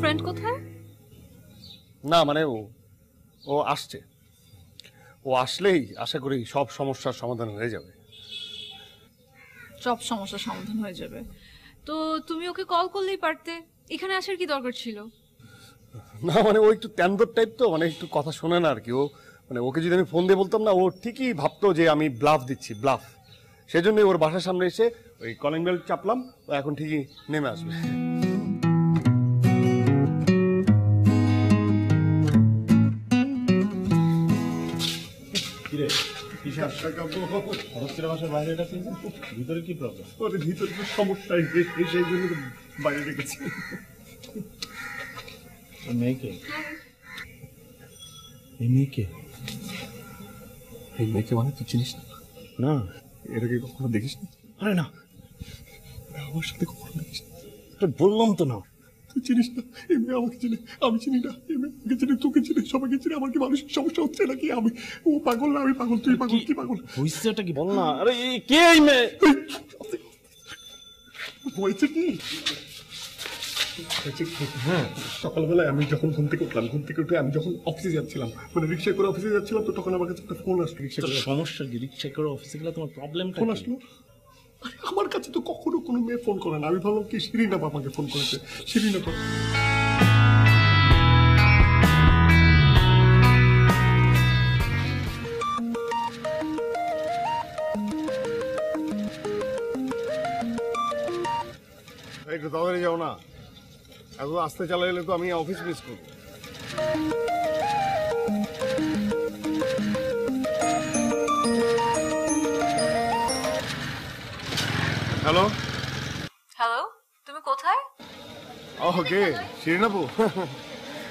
Friend কোথায়? না মানে ও আসছে, ও আসলেই আশা করি সব সমস্যার সমাধান হয়ে যাবে। সব সমস্যার সমাধান হয়ে যাবে? তো তুমি ওকে কল করলেই পারতে, এখানে আসার কি দরকার ছিল? না মানে ও একটু তেন্দর টাইপ, তো মানে একটু কথা শোনে না আর কি। ও মানে ওকে যদি আমি ফোন দিয়ে বলতাম না, ও ঠিকই ভাবতো যে আমি ব্লাফ দিচ্ছি, ব্লাফ। সেজন্যই ওর বাসার সামনে এসে ওই কলিং বেল চাপলাম, ও এখন ঠিকই নেমে আসবে। ভিতরে কি প্রবলেম? ভিতরে সমস্যা, সেই জন্য বাইরে রেখেছি। মেয়েকে এই মেয়েকে এই মেয়েকে মানে তুই চিনিস না? না, এর আগে কখনো দেখিস না? আরে না, আমার সাথে কখনো দেখিস না? বললাম তো না। তুই চিনিস না? এই মেয়ে আমাকে চিনি, আমি চিনি না। এই মেয়ে আমাকে চিনি, তোকে চিনি, সবাইকে চিনি। আমার কি মানসিক সমস্যা হচ্ছে নাকি? ও পাগল না আমি পাগল? তুই পাগল? কি পাগল হইছেটা কি বল না। আরে কে এই মেয়ে? হয়েছে কি? হ্যাঁ, সকালবেলায় আমি যখন ঘুম থেকে উঠলাম, ঘুম থেকে উঠে আমি যখন অফিসে যাচ্ছিলাম, মানে রিক্সা করে অফিসে যাচ্ছিলাম, তো তখন আমার কাছে একটা ফোন আসলো। সমস্যা কি? রিক্সা করে অফিসে গেলে তোমার প্রবলেম? ফোন আসলো। আমার কাছে তো কখনো কোনো মেয়ে ফোন করে না। আমি ভাবলাম কি শিরিনা আমাকে ফোন করেছে। শিরিনা তো একটু তাড়াতাড়ি যাও না, এত আস্তে চালাইলে তো আমি অফিস মিস করবো। হ্যালো হ্যালো, তুমি কোথায়? ওকে শিরিনাপু,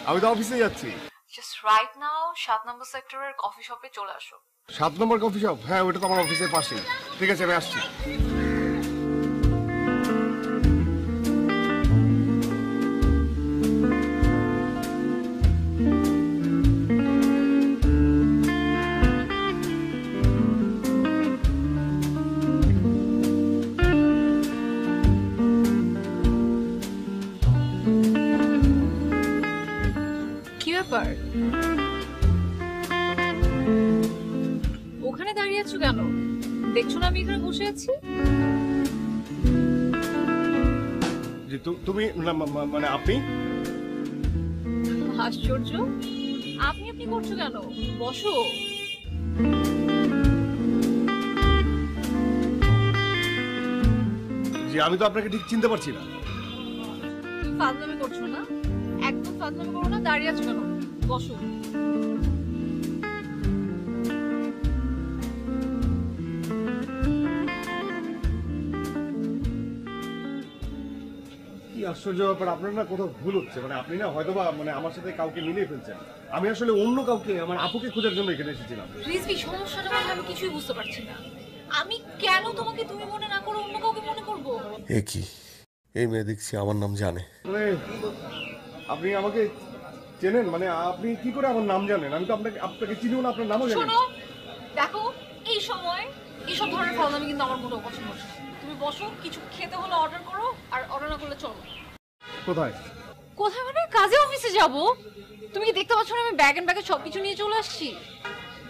আমি তো অফিসে যাচ্ছি। জাস্ট রাইট নাও 7 নম্বর সেক্টরের কফি শপে চলে আসো। 7 নম্বর কফি শপ? হ্যাঁ, ওইটা তো আমার অফিসের পাশেই। ঠিক আছে, আমি আসছি। কি ব্যাপার, ওখানে দাঁড়িয়ে আছো কেন? দেখছো না আমি এখানে বসে আছি? যে তুমি মানে আপনি? আশ্চর্য, আপনি আপনি করছো কেন? বসো। যে আমি তো আপনাকে ঠিক চিনতে পারছি না। তুমি ফাজলামি করছো না? একদম ফাজলামি করো না, দাঁড়িয়ে আছো কেন? বসো। কি আশ্চর্য ব্যাপার, আপনার না কোথাও ভুল হচ্ছে। মানে আপনি না হয়তোবা মানে আমার সাথে কাউকে মিলিয়ে ফেলছেন। আমি আসলে অন্য কাউকে, আমার আপুকে খোঁজার জন্য এখানে এসেছিলাম। রিজভি, সমস্যাটা মানে আমি কিছুই বুঝতে পারছি না। আমি কেন তোমাকে তুমি মনে না করে অন্য কাউকে মনে করব? এ কি, এই মেয়ে দেখছি আমার নাম জানে। মানে আপনি আমাকে চেনেন? মানে আপনি কি করে আমার নাম জানেন? আমি তো আপনাকে চিনিও না, আপনার নামও জানি না। শোনো, দেখো এই সময় এইসব ধরনের ফাজলামি কিন্তু আমার মোটেও পছন্দ হচ্ছে না। তুমি বসো, কিছু খেতে হলে অর্ডার করো, আর অর্ডার না করলে চলো। কোথায়? কোথায় মানে? কাজে অফিসে যাব। তুমি কি দেখতে পাচ্ছ না আমি ব্যাগ এন্ড ব্যাগে সবকিছু নিয়ে চলে আসছি?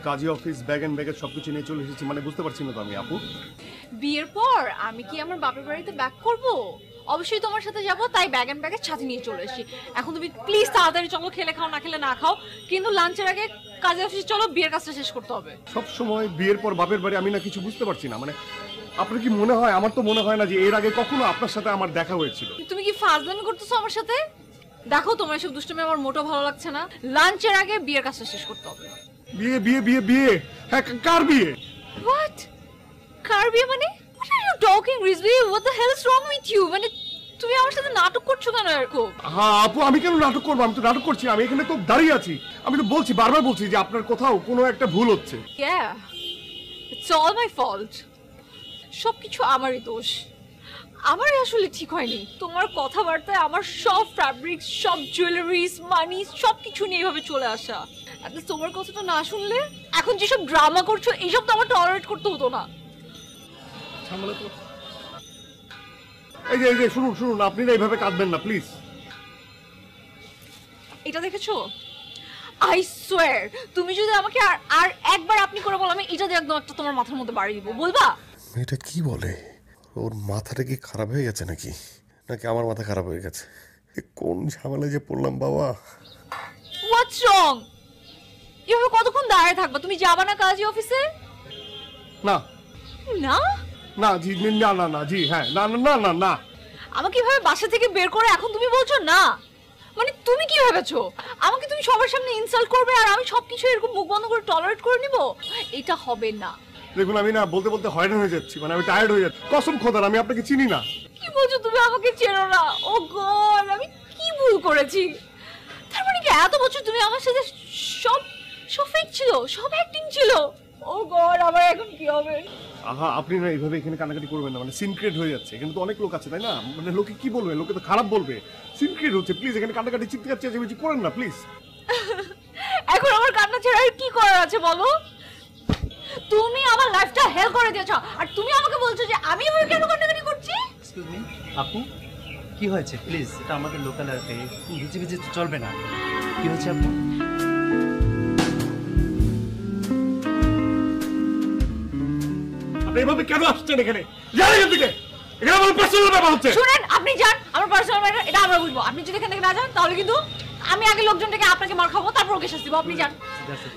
কাজী অফিস, ব্যাগ এন্ড ব্যাগের সবকিছু নিয়ে চলে এসেছি মানে বুঝতে পারছি না তো আমি আপু। বিয়ের পর আমি কি আমার বাপের বাড়িতে ব্যাক করব? অবশ্যই তোমার সাথে যাব, তাই ব্যাগ এন্ড ব্যাগের সাথে নিয়ে চলে এসেছি। এখন তুমি প্লিজ তাড়াতাড়ি চলো, খেলে খাও না খেলে না খাও, কিন্তু লাঞ্চের আগে কাজে অফিসে চলো, বিয়ের কাজটা শেষ করতে হবে। সব সময় বিয়ের পর বাপের বাড়ি, আমি না কিছু বুঝতে পারছি না। মানে আপনার কি মনে হয়? আমার তো মনে হয় না যে এর আগে কখনো আপনার সাথে আমার দেখা হয়েছিল। তুমি কি ফাজলামি করতেছো আমার সাথে? দেখো তোমার এসব দুষ্টুমি আমার মোটেও ভালো লাগছে না। লাঞ্চের আগে বিয়ের কাজটা শেষ করতে হবে। বিয়ে বিয়ে বিয়ে বিয়ে? হ্যাঁ, কার বিয়ে? হোয়াট? কার বিয়ে মানে? What are you talking, Rizvi? What the hell is wrong with you? মানে তুমি আমার সাথে নাটক করছো কেন এরকম? হ্যাঁ আপু, আমি কেন নাটক করবো? আমি তো নাটক করছি, আমি এখানে তো দাঁড়িয়ে আছি। আমি তো বলছি, বারবার বলছি যে আপনার কোথাও কোনো একটা ভুল হচ্ছে। Yeah, it's all my fault. সবকিছু আমারই দোষ। আমারই আসলে ঠিক হয়নি। তোমার কথাবার্তায় আমার সব ফ্যাব্রিক্স, সব জুয়েলারিজ, মানি সবকিছু নিয়ে এভাবে চলে আসা। আর তোমার কথাটা না শুনলে এখন যেসব ড্রামা করছো এইসব তো আমার টলারেট করতে হতো না। এই যে শুনুন, আপনি না এইভাবে কাঁদবেন না প্লিজ। এটা দেখেছো? আই সোয়ার তুমি যদি আমাকে আর আর একবার আপনি করে বলো, আমি এটা দিয়ে একদম একটা তোমার মাথার মধ্যে বাড়ি দিব। বলবা? এটা কি বলে? ওর মাথাটা কি খারাপ হয়ে গেছে নাকি নাকি আমার মাথা খারাপ হয়ে গেছে? কোন ঝামেলায় যে পড়লাম বাবা। হোয়াটস রং? এভাবে কতক্ষণ দাঁড়িয়ে থাকবা? তুমি যাবা না কাজী অফিসে? না না না জি, না না না জি, হ্যাঁ, না না না না না। আমাকে এভাবে বাসা থেকে বের করে এখন তুমি বলছো না? মানে তুমি কি ভেবেছো আমাকে তুমি সবার সামনে ইনসাল্ট করবে আর আমি সবকিছু এরকম মুখ বন্ধ করে টলারেট করে নিব? এটা হবে না। দেখুন আমি না বলতে বলতে হয়রান হয়ে যাচ্ছি, মানে আমি টায়ার্ড হয়ে যাচ্ছি। কসম খোদার আমি আপনাকে চিনি না। কি বলছো তুমি? আমাকে চেনো না? ও গড, আমি কি ভুল করেছি? তার মানে কি এত বছর তুমি আমার সাথে সব সব ফেক ছিল, সব অ্যাক্টিং ছিল? ও গড, আমার এখন কি হবে? আহা, আপনি না এইভাবে এখানে কানাকাটি করবেন না, মানে সিনক্রেট হয়ে যাচ্ছে। এখানে তো অনেক লোক আছে, তাই না? মানে লোকে কি বলবে? লোকে তো খারাপ বলবে। সিনক্রেট হচ্ছে, প্লিজ এখানে কানাকাটি চিৎকার চেঁচামেচি করেন না প্লিজ। এখন আমার কান্না ছাড়া আর কি করার আছে বলো? তুমি আমার লাইফটা হেল করে দিয়েছো আর তুমি আমাকে বলছো যে আমি এভাবে কেন কান্নাকাটি করছি? এক্সকিউজ মি আপু, কি হয়েছে? প্লিজ, এটা আমাদের লোকাল এলাকায় ভিজে ভিজে তো চলবে না। কি হয়েছে আপু? আপনি এইভাবে কেন আসছেন এখানে? জানেন এখান থেকে? এখানে আমার পার্সোনাল ব্যাপার হচ্ছে। শুনেন, আপনি যান, আমার পার্সোনাল ম্যাটার, এটা আমরা বুঝবো। আপনি যদি এখান থেকে না যান তাহলে কিন্তু আমি আগে লোকজনটাকে আপনাকে মার খাবো, তারপর ওকে শাস্তি দেবো। আপনি যান,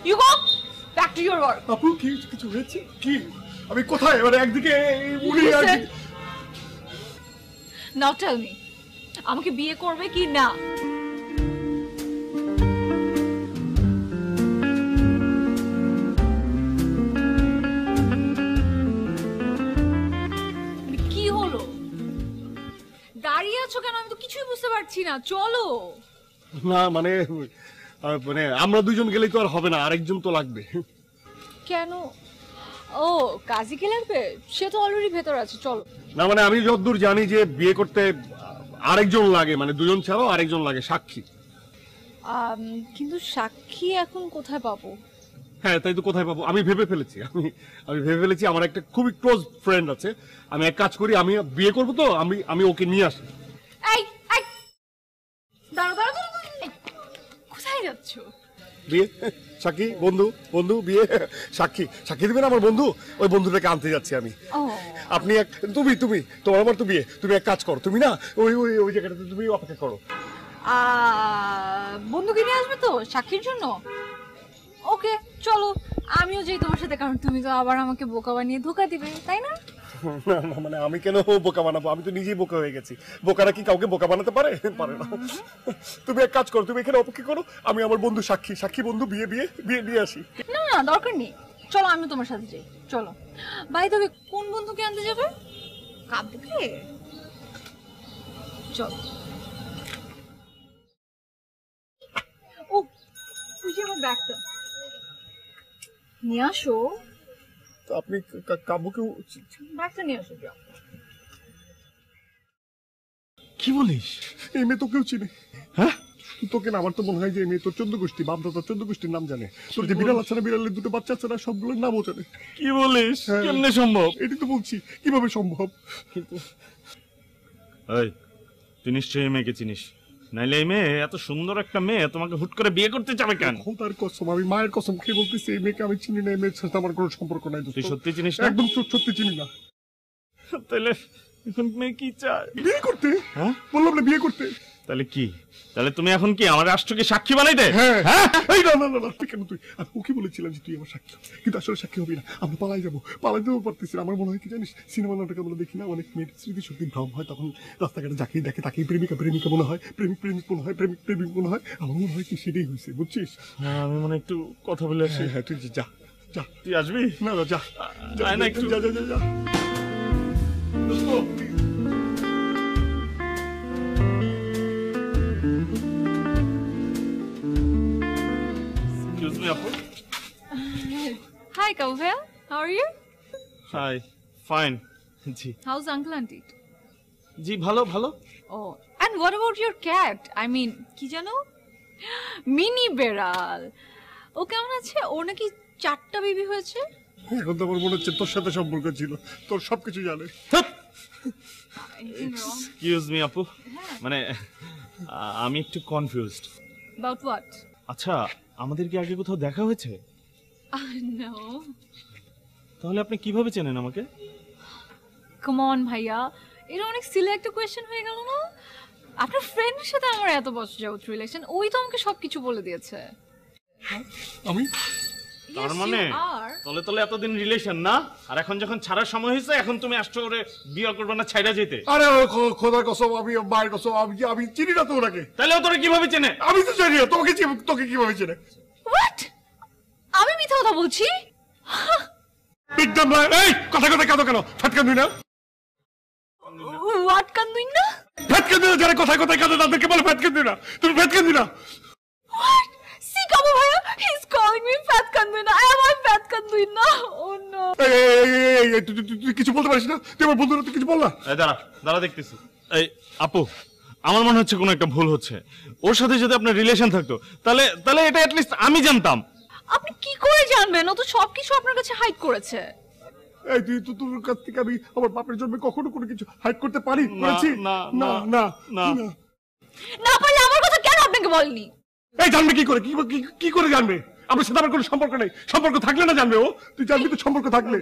you go back to your work. আপু কি কিছু হয়েছে কি? আমি কোথায়? মানে একদিকে উনি একদিকে। নাও টেল মি, আমাকে বিয়ে করবে কি না? কি হলো? দাঁড়িয়ে আছো কেন? আমি তো কিছুই বুঝতে পারছি না। চলো। না মানে মানে আমরা দুজন গেলেই তো আর হবে না, আরেকজন তো লাগবে। কেন? ও, কাজী কে লাগবে? সে তো অলরেডি ভেতর আছে। চলো। না মানে আমি যতদূর জানি যে বিয়ে করতে আরেকজন লাগে, মানে দুজন ছাড়াও আরেকজন লাগে, সাক্ষী। কিন্তু সাক্ষী এখন কোথায় পাবো? হ্যাঁ তাই তো, কোথায় পাবো? আমি ভেবে ফেলেছি, আমি ভেবে ফেলেছি আমার একটা খুবই ক্লোজ ফ্রেন্ড আছে। আমি এক কাজ করি, আমি বিয়ে করবো তো আমি ওকে নিয়ে আসি। এই এই দাঁড়াও দাঁড়াও দাঁড়াও, এই, কোথায় যাচ্ছো? বিয়ে সাক্ষী, বন্ধু বিয়ে সাক্ষী দিবেন আমার বন্ধু, ওই বন্ধুটাকে আনতে যাচ্ছি আমি। ও, আপনি এক তুমি তোমার আমার তো বিয়ে, তুমি এক কাজ করো, তুমি না ওই ওই ওই জায়গাটাতে তুমি অপেক্ষা করো। বন্ধুকে নিয়ে আসবে তো সাক্ষীর জন্য? ওকে চলো, আমিও যাই তোমার সাথে, কারণ তুমি তো আবার আমাকে বোকা বানিয়ে ধোকা দিবে, তাই না? না না মানে আমি কেন বোকা বানাবো? আমি তো নিজেই বোকা হয়ে গেছি। বোকারা কি কাউকে বোকা বানাতে পারে? পারে না। তুমি এক কাজ করো, তুমি এখানে অপেক্ষা করো, আমি আমার বন্ধু সাক্ষী বন্ধু বিয়ে নিয়ে আসি। না না, দরকার নেই, চলো আমি তোমার সাথে যাই। চলো। ভাই তবে কোন বন্ধুকে আনতে যাবে? কাব্যকে? চলো। ও, তুই যে আমার ব্যাগটা নিয়ে আসো। তো আপনি কাব্যকে ব্যাগটা নিয়ে আসো, যাও। কি বলিস? এই মেয়ে তোকেও চিনে? হ্যাঁ তোকে না, আমার তো মনে হয় যে এই মেয়ে তোর 14 গোষ্ঠী, বাপদাদা 14 গোষ্ঠীর নাম জানে। তোর যে বিড়াল আছে না, বিড়ালের দুটো বাচ্চা আছে না, সবগুলোর নামও জানে। কি বলিস? কেমনে সম্ভব? এটাই তো বলছি, কিভাবে সম্ভব? এই, তুই নিশ্চয়ই এই মেয়েকে চিনিস, নাইলে এই মেয়ে, এত সুন্দর একটা মেয়ে তোমাকে হুট করে বিয়ে করতে চাবে কেন? খোদার কসম, আমি মায়ের কসম খেয়ে বলতেছি, এই মেয়েকে আমি চিনি না, এই মেয়ের সাথে আমার কোনো সম্পর্ক নাই। তুই সত্যি চিনিস না? একদম সত্যি চিনি না। তাহলে এখন মেয়ে কি চায়? বিয়ে করতে? হ্যাঁ বললাম না বিয়ে করতে। তাহলে কি? তাহলে তুমি এখন কি আমার রাষ্ট্রকে সাক্ষী বানাইতে? হ্যাঁ এই না না না, তুই কেন? তুই আমি ওকে বলেছিলাম যে তুই আমার সাক্ষী, কিন্তু আসলে সাক্ষী হবি না। আমরা পালাইতেও পারতেছি না। আমার মনে হয় কি জানিস, সিনেমা নাটকে আমরা দেখি না, অনেক মেয়ের স্মৃতি শক্তি ভ্রম হয়, তখন রাস্তাঘাটে যাকেই দেখে তাকেই প্রেমিকা মনে হয়, প্রেমিক মনে হয়, প্রেমিক মনে হয়। আমার মনে হয় কি সেটাই হয়েছে, বুঝছিস? হ্যাঁ, আমি মনে একটু কথা বলে আসি। হ্যাঁ তুই যা। তুই আসবি? না যা আয় না একটু। যা। Excuse me, আপু। Hi, Kavya. How are you? Hi, fine. জি How's Uncle Auntie? জি, ভালো ভালো। Oh, and what about your cat? I mean, কি জানো? মিনি বেড়াল। ও কেমন আছে? ওর নাকি 4টা বেবি হয়েছে। এখন তো আমার মনে হচ্ছে তোর সাথে সম্পর্ক ছিল, তোর সবকিছু জানে। Anything wrong? এক্সকিউজ মি আপু, মানে আমি একটু কনফিউজড। About what? আচ্ছা, আমাদের কি আগে কোথাও দেখা হয়েছে? No. তাহলে আপনি কিভাবে চেনেন আমাকে? Come on ভাইয়া, এটা অনেক সিলি একটা কোয়েশ্চেন হয়ে গেল না? আপনার ফ্রেন্ডের সাথে আমার এত বছর যাবত রিলেশন, ওই তো আমাকে সবকিছু বলে দিয়েছে। আমি তার মানে তলে তলে এতদিন রিলেশন না, আর এখন যখন ছাড়ার সময় হয়েছে এখন তুমি আসছো ওরে বিয়ে করবে না, ছাইড়া যেতে? আরে খোদার কসম, আমি মায়ের কসম, আমি চিনি না তো ওনাকে। তাহলে ও তোরা কিভাবে চেনে? আমি তো জানি না তোকে কিভাবে চেনে। What? আমি মিথ্যা কথা বলছি? একদম না। এই কথা কাঁদো কেন? ফাটকান দুই না? What can doing না? ফাটকান দুই না, যারা কথায় কাঁদে তাদেরকে বলে ফাটকান দুই না। তুমি ফাটকান দুই না? What? See, Kamu bhaiya, he's calling me fat kanduina. Am I fat kanduina? Oh no. এই তুই কিছু বলতে পারিস না? তুই আমার বন্ধুরা, তুই কিছু বল না। এই দাঁড়া দেখতেছি। এই আপু, আমার মনে হচ্ছে কোনো একটা ভুল হচ্ছে। ওর সাথে যদি আপনার রিলেশন থাকতো তাহলে এটা অ্যাট লিস্ট আমি জানতাম। আপনি কি করে জানবেন? ও তো সবকিছু আপনার কাছে হাইড করেছে। এই তুই তো তোর কাছ থেকে আমি আমার বাপের জন্য কখনো কোনো কিছু হাইড করতে করেছি? না। না পারলে আমার কথা কেন আপনাকে বলেনি? এই জানবে কি করে? কি করে জানবে? আমার সাথে আমার কোনো সম্পর্ক নেই। সম্পর্ক থাকলে না জানবে ও? তুই জানবি তো সম্পর্ক থাকলে।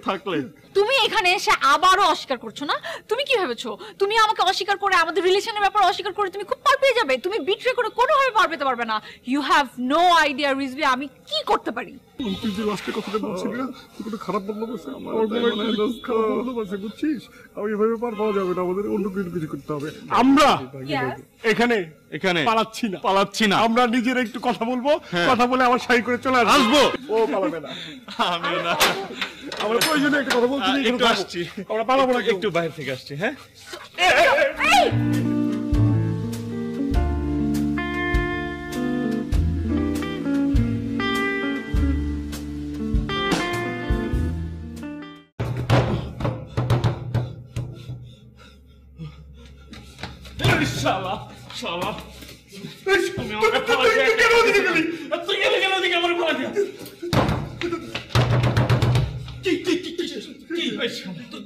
তুমি এখানে এসে আবারও অস্বীকার করছো না? তুমি কি ভেবেছো তুমি আমাকে অস্বীকার করে, আমাদের রিলেশনের ব্যাপারে অস্বীকার করে তুমি খুব পার পেয়ে যাবে? তুমি বিট্রে করে কোনোভাবে পার পেতে পারবে না। You have no idea Rizvi আমি কি করতে পারি। তুই যে লাস্টে কথাটা বলছিলি না, তুই কোনো খারাপ বললো বসে আমার খারাপ বললো বসে, বুঝছিস? আমি এভাবে পার পাওয়া যাবে না, আমাদের অন্য কিছু করতে হবে। আমরা এখানে পালাচ্ছি না। আমরা নিজেরা একটু কথা বলবো, কথা বলে আমার সাই করে চলে আসবো। ও পালাবে না, আমি না। আমরা প্রয়োজনে একটা কথা বলছি, একটু আসছি, আমরা পালাবো না, একটু বাইরে থেকে আসছি। হ্যাঁ, শালা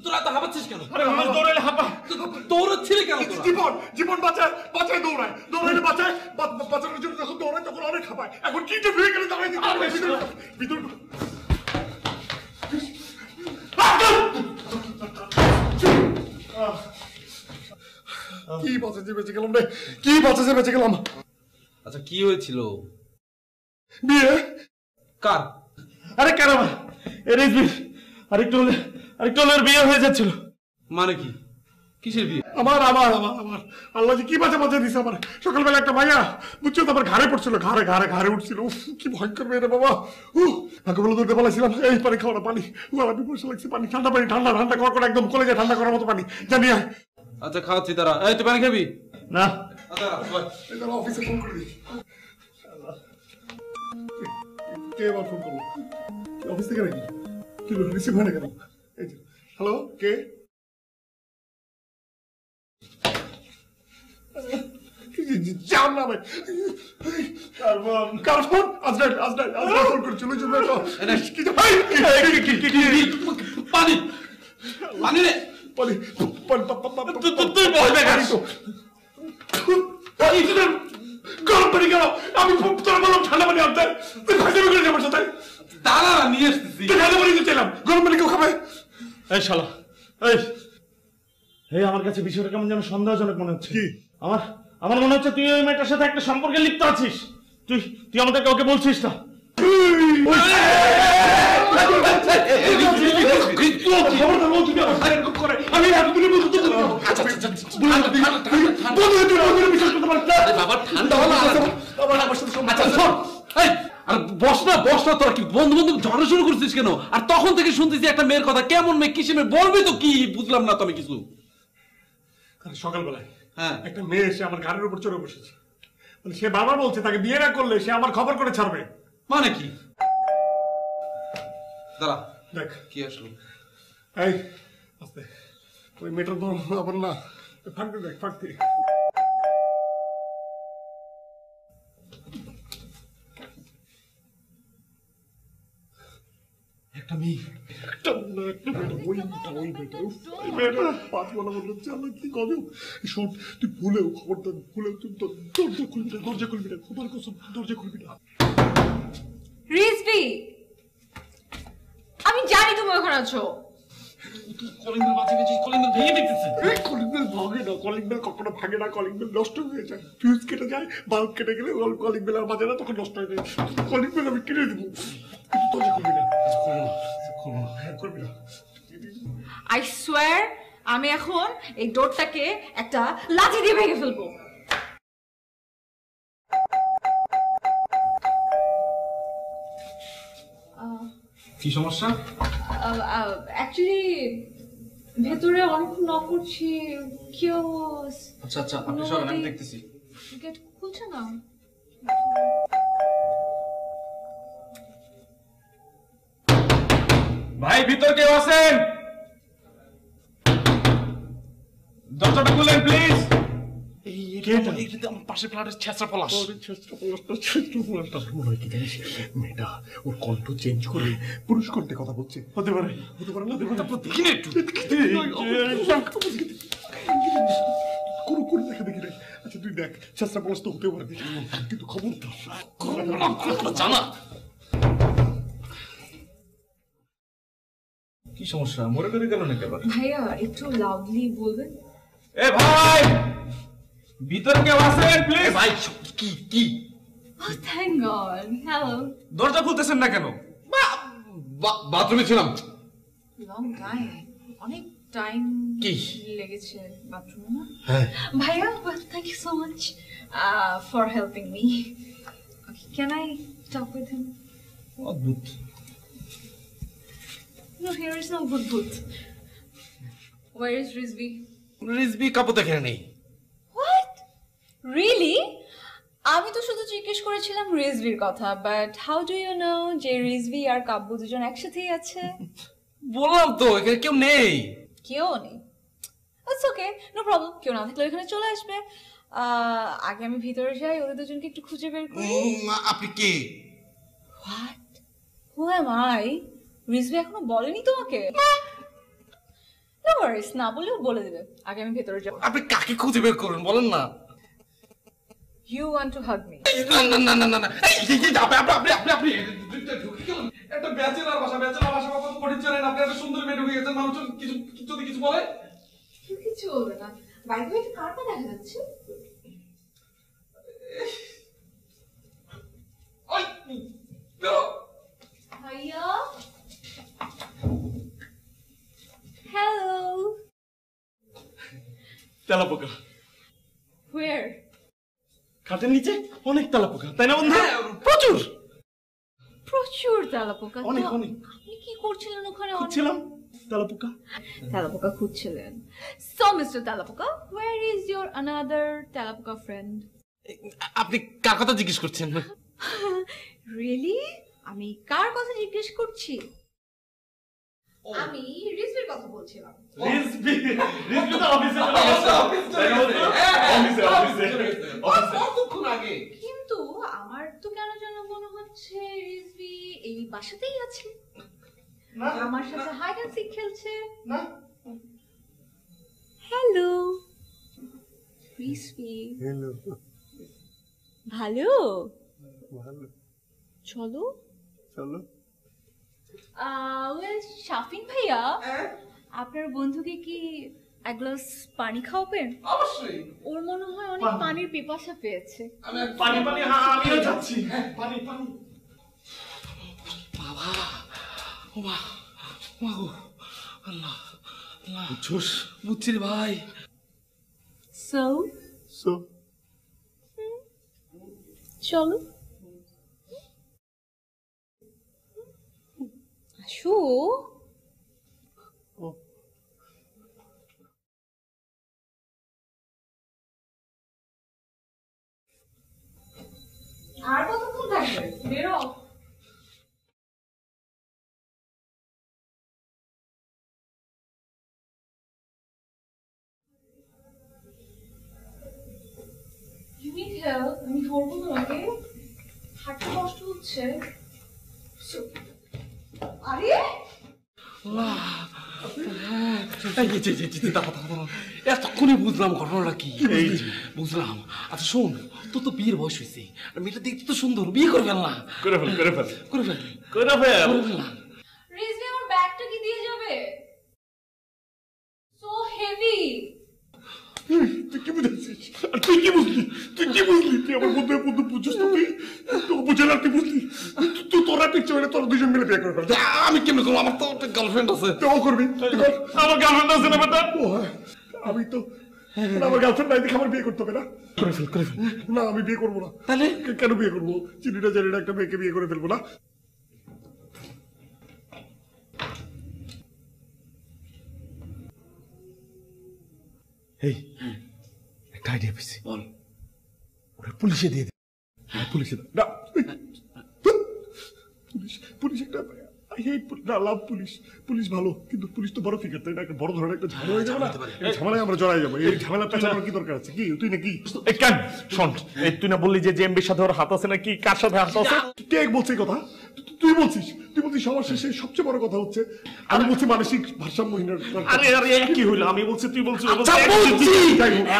তোরা তো হাঁপাচ্ছিস কেন? দৌড়াইলে হাঁপা। দৌড়াচ্ছিলি কেন? জীবন বাঁচায় দৌড়াইলে বাঁচানোর জন্য যখন দৌড়ায় তখন অনেক হাঁপায়। এখন কি যে ভেঙে গেলে দাঁড়াই ভিতর কি বাঁচাতে বেঁচে গেলাম রে, কি বাঁচাতে বেঁচে গেলাম। আচ্ছা, কি হয়েছিল? বিয়ে। কার? আরে কেন আরেকটু হলে বিয়ে হয়ে যাচ্ছিল। মানে কি? কিসের বিয়ে? আমার আল্লাহ যে কি বাঁচা দিছে আমার। সকালবেলা একটা মাইয়া, বুঝছো তো, আমার ঘাড়ে পড়ছিল, ঘাড়ে উঠছিল। কি ভয়ঙ্কর মেয়ে রে বাবা। তাকে বলে ধরতে পারছিলাম। এই পানি খাওয়া পানি, আমি বসে লাগছে পানি, ঠান্ডা পানি, ঠান্ডা করা একদম কলেজে ঠান্ডা করার মতো পানি, জানি। আচ্ছা, খাওয়াচ্ছি তারা। এই তুই পানি খাবি না? অফিসে ফোন করে দিই। কে আবার ফোন করলো? অফিস থেকে নাকি? কি রিসিভ হয় না কেন? হ্যালো, কে? জান নামে কার্বন আজরাইল ফোন করেছিল। পানি পানি রে, তুই বলবে গরম পানি গেল। আমি তোরা বললাম ঠান্ডা পানি আনতে, তুই ফাইজলামি করে আমার সাথে। দাঁড়া, নিয়ে আসতেছি। ঠান্ডা পানি চাইলাম, গরম পানি কেউ খাবে? এই শালা, এই আমার কাছে বিষয়টা কেমন যেন সন্দেহজনক মনে হচ্ছে। কি? আমার মনে হচ্ছে তুই ওই মেয়েটার সাথে একটা সম্পর্কে লিপ্ত আছিস। তুই আমাদেরকে ওকে বলছিস না? বস না তোরা কি বন্ধু ঝগড়া শুরু করছিস কেন? আর তখন থেকে শুনতেছি একটা মেয়ের কথা। কেমন মেয়ে, কিসে মেয়ে বলবি তো? কি বুঝলাম না তো আমি কিছু। সকালবেলায় হ্যাঁ, একটা মেয়ে এসে আমার গাড়ির উপর চড়ে বসেছে। মানে সে বাবা বলছে তাকে বিয়ে না করলে সে আমার খবর করে ছাড়বে। মানে কি? দাঁড়া, দেখ কি আসলো। এই আস্তে, ওই মেয়েটার তো আবার না, ফাঁকতে দেখ, ফাঁকতে। একটা মেয়ে পাঁচ বলা বললো চালা কি কবে শোন তুই ভুলেও খবরদার ভুলেও তুই দরজা খুলবি না খোদার কসম দরজা খুলবি না। রিজভি, আমি জানি তুমি ওখানে আছো। কলিং বেল বাজে গেছে, কলিং বেল ভেঙে দিতেছে। কলিং বেল ভাঙে না, কলিং বেল কখনো ভাঙে না, কলিং বেল নষ্ট হয়ে যায়, ফিউজ কেটে যায়, বাল্ব কেটে গেলে কলিং বেল আর বাজে না, তখন নষ্ট হয়ে যায়। কলিং বেল আমি কিনে দেবো, কিন্তু দরজা খুলবি না। খুলবি না। আই সোয়ার আমি এখন এই ডোরটাকে একটা লাঠি দিয়ে ভেঙে ফেলবো। কি সমস্যা? অ্যাকচুয়ালি ভেতরে অনেকক্ষণ নক করছি, কেউ আচ্ছা আচ্ছা, আপনি সরেন, আমি দেখতেছি। গেট খুলছে না। ভাই ভিতর কেউ আছেন? দরজাটা খুলেন প্লিজ। এইটা আমার পাশের ফ্ল্যাটের ছেঁচড়া পলাশ। মেয়েটা ওর কণ্ঠ চেঞ্জ করে পুরুষ কণ্ঠে কথা বলছে। হতে পারে, হতে পারে না, দেখি না একটু। কোনো করে দেখে দেখি রে। আচ্ছা তুই দেখ, চেষ্টা পলাশ তো হতে পারে, কিন্তু খবরদার জানা কি সমস্যা? মরে করে গেল নাকি আবার? ভাইয়া একটু লাউডলি বলবেন? এ ভাই ভিতরে কেউ আছেন প্লিজ? ভাই কি কি থ্যাংক গড। হ্যালো। দরজা খুলতেছেন না কেন? বাথরুমে ছিলাম। লং টাইম, অনেক টাইম কি লেগেছে বাথরুমে না? হ্যাঁ ভাইয়া, thank you so much for helping me. Can I talk with him? অদ্ভুত। No, here is no good boot. Where is Rizvi? Rizvi কাপড় দেখে নেই। What? Really? আমি তো শুধু জিজ্ঞেস করেছিলাম রিজভির কথা, but how do you know যে রিজভি আর কাব্য দুজন একসাথেই আছে? বললাম তো এখানে কেউ নেই। কেউ নেই? It's okay, no problem. কেউ না থাকলে এখানে চলে আসবে। আগে আমি ভিতরে যাই, ওদের দুজনকে একটু খুঁজে বের করি। আপনি কে? What? Who am I? Rizvi এখনো বলেনি তোমাকে? নো ওয়ারিস, না বলেও বলে দেবে। আগে আমি ভেতরে যাব। আপনি কাকে খুঁজে বের করবেন বলেন না। You want to hug me? না না না না না না, আপনি একটা ব্যাচেলর বাসা বাবা পড়ে চলেন, আপনি একটা সুন্দর মেয়ে ঢুকে গেছেন, মানুষ কিছু যদি কিছু বলে কিছু বলবে না। বাই দ্য ওয়ে, এটা কার পা দেখা যাচ্ছে? ওই বেরো। ভাইয়া, হ্যালো। তেলাপোকা Where? খাটের নিচে অনেক তেলাপোকা, তাই না বন্ধু? প্রচুর প্রচুর তেলাপোকা। অনেক তো অনেক। আপনি কি করছিলেন ওখানে? ছিলাম তেলাপোকা। তেলাপোকা খুঁজছিলেন? So Mr. তেলাপোকা, where is your another তেলাপোকা friend? আপনি কার কথা জিজ্ঞেস করছেন? Really? আমি কার কথা জিজ্ঞেস করছি? আমি রিজভির কথা বলছিলাম। রিজভি তো অফিসে কতক্ষণ আগে? কিন্তু আমার তো কেন যেন মনে হচ্ছে রিজভি এই বাসাতেই আছে, আমার সাথে হাইড অ্যান্ড সিক খেলছে। হ্যালো রিজভি। হ্যালো। ভালো, ভালো, চলো। চলো। ওয়েল শাফিন ভাইয়া, আপনার বন্ধুকে কি এক গ্লাস পানি খাওয়াবেন? অবশ্যই। ওর মনে হয় অনেক পানির পিপাসা পেয়েছে। আমি পানি পানি, হ্যাঁ আমিও যাচ্ছি। পানি পানি। বাবা ও মা, মা গো, আল্লাহ আল্লাহ। বুঝছস? বুঝছি রে ভাই। সো সো চলো আসো। আর কতক্ষণ থাকবে? বেরো। You need help? আমি ধরবো তোমাকে, হাঁটতে কষ্ট হচ্ছে। আরে এতক্ষণই বুঝলাম ঘটনাটা কি। বুঝলাম। আচ্ছা শোন, তোর তো বিয়ের বয়স হয়েছে, মেয়েটা দেখতে তো সুন্দর, বিয়ে করে ফেল না। করে ফেল না। রিজভি আমার ব্যাগটা কি দিয়ে যাবে? So heavy. তুই কি বুঝেছিস? আর তুই কি বুঝলি? তুই আমার বন্ধু বুঝছিস তো? তুই বুঝে না, তুই বুঝলি? তুই তোরা পিকচার মানে তোরা দুজন মিলে বিয়ে করে ফেল। আমি কেমন করবো? আমার তো একটা গার্লফ্রেন্ড আছে। তুই করবি? আমার গার্লফ্রেন্ড আছে না বেটা? আমি তো আমার গার্লফ্রেন্ড নাই দেখে আমার বিয়ে করতে হবে না? করে ফেল। না আমি বিয়ে করবো না। তাহলে কেন বিয়ে করবো? চিনিটা জানি না একটা মেয়েকে বিয়ে করে ফেলবো না? এই একটা আইডিয়া পেয়েছি, বল। ওরা পুলিশে দিয়ে দে। পুলিশে না, পুলিশ একটা I hate না, লাভ পুলিশ। পুলিশ ভালো, কিন্তু পুলিশ তো বড় ফিগার, তাই না? একটা বড় ধরনের একটা ঝামেলা হয়ে যাবে না? এই ঝামেলায় আমরা জড়াই যাবো। এই ঝামেলা পেছানোর কি দরকার আছে? কি তুই নাকি কেন শোন, এই তুই না বললি যে এমবির সাথে ওর হাত আছে নাকি? কার সাথে হাত আছে? কে বলছে এই কথা? তুই বলছিস সবার শেষে সবচেয়ে বড় কথা হচ্ছে আমি বলছি মানসিক ভারসাম্যহীনের দরকার। আরে কি হইলো? আমি বলছি তুই বলছিস। আচ্ছা, বলছি।